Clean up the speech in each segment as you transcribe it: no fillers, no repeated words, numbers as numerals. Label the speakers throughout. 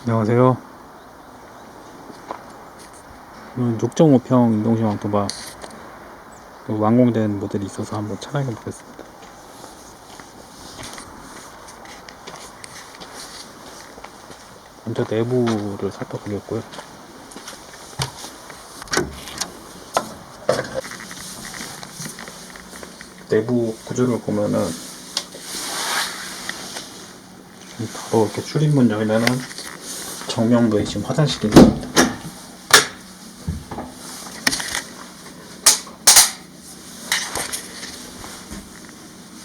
Speaker 1: 안녕하세요. 6.5평 인동식 왕토바 완공된 모델이 있어서 한번 촬영해 보겠습니다. 먼저 내부를 살펴보겠고요. 내부 구조를 보면은 바로 이렇게 출입문 열면은 정면도에 지금 화장실이 있습니다.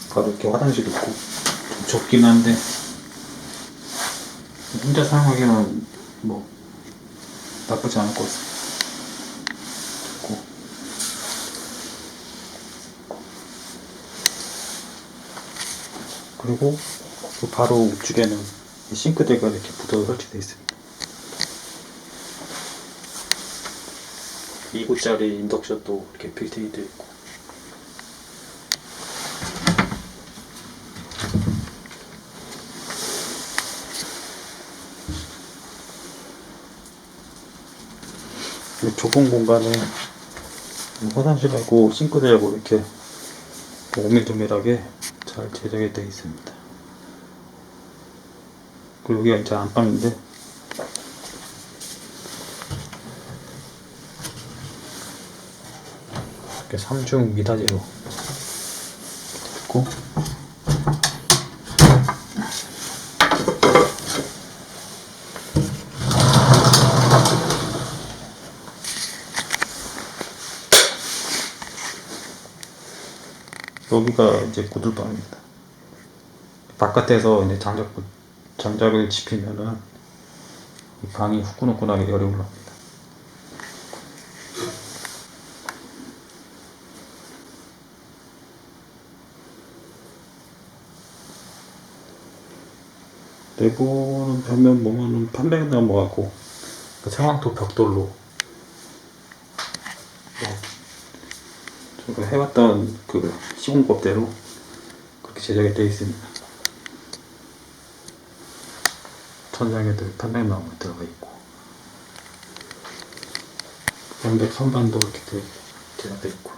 Speaker 1: 바로 이렇게 화장실이 있고 좀 좁긴 한데 혼자 사용하기는 뭐 나쁘지 않을 것 같습니다. 좋고. 그리고 그 바로 우측에는 싱크대가 이렇게 붙어 설치되어 있습니다. 2구짜리 인덕션도 이렇게 빌트인 되어 있고, 이 좁은 공간에 화장실하고 싱크대하고 이렇게 오밀조밀하게 잘 제작이 되어 있습니다. 그리고 여기가 이제 안방인데, 이렇게 3중 미닫이로 있고, 여기가 이제 구들방입니다. 바깥에서 이제 장작을 지피면은 이 방이 후끈후끈하게 열이 올라옵니다. 내부는 벽면 보면은 판매가 넘어가고 그 상황토 벽돌로 제가 해왔던 그 시공법대로 그렇게 제작이 되어 있습니다. 천장에도 판매나무 들어가 있고, 연백 선반도 이렇게 제작되어 있고,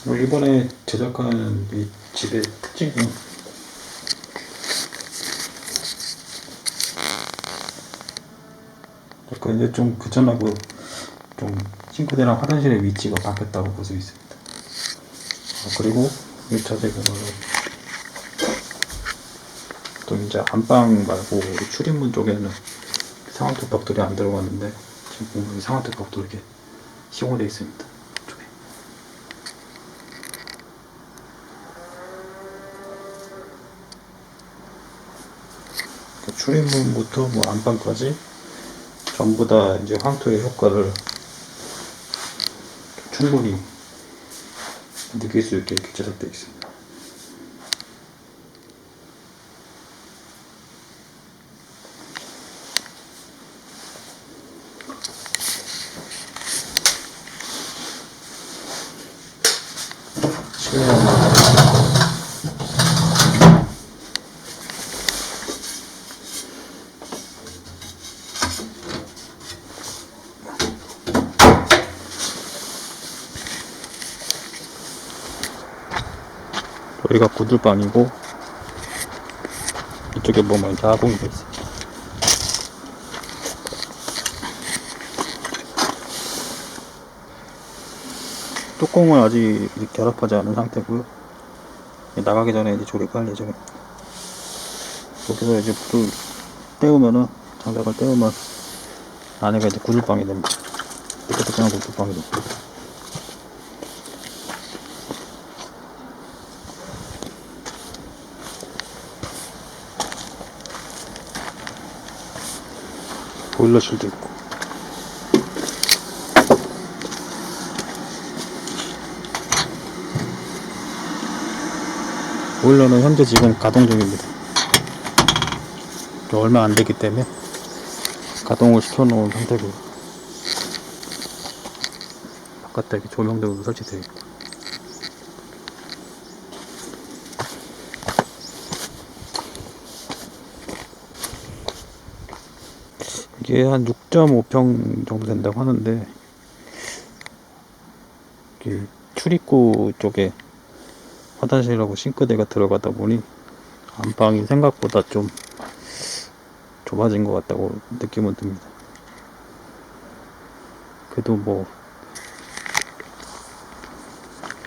Speaker 1: 이번에 제작한 이 집의 특징은 약간 이제 좀 그전하고 좀 싱크대랑 화장실의 위치가 바뀌었다고 볼 수 있습니다. 그리고 1차적으로 또 이제 안방 말고 출입문 쪽에는 상하토 벽돌이 안 들어갔는데 지금 보면 상하토 벽돌 이렇게 시공되어 있습니다. 쪽에. 출입문부터 뭐 안방까지 전부 다 이제 황토의 효과를 충분히 느낄 수 있게 이렇게 제작되어 있습니다. 여기가 구들방이고 이쪽에 보면 가공이 되어 있습니다. 뚜껑은 아직 결합하지 않은 상태고요. 나가기 전에 이제 조립할 예정입니다. 여기서 이제 불을 떼우면은, 장작을 떼우면 안에가 이제 구들방이 됩니다. 뜨끈뜨끈한 구들방이 됩니다. 보일러실도 있고, 보일러는 현재 지금 가동 중입니다. 얼마 안 됐기 때문에 가동을 시켜 놓은 상태고요. 바깥에 이렇게 조명등으로 설치되어 있고, 이게 한 6.5평 정도 된다고 하는데, 이게 출입구 쪽에 화장실하고 싱크대가 들어가다 보니 안방이 생각보다 좀 좁아진 것 같다고 느낌은 듭니다. 그래도 뭐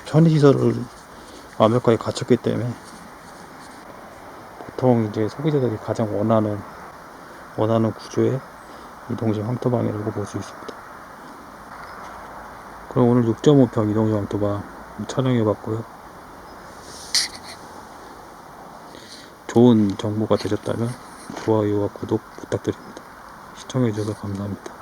Speaker 1: 편의시설을 완벽하게 갖췄기 때문에 보통 이제 소비자들이 가장 원하는 구조의 이동식 황토방이라고 볼 수 있습니다. 그럼 오늘 6.5평 이동식 황토방 촬영해봤고요. 좋은 정보가 되셨다면 좋아요와 구독 부탁드립니다. 시청해주셔서 감사합니다.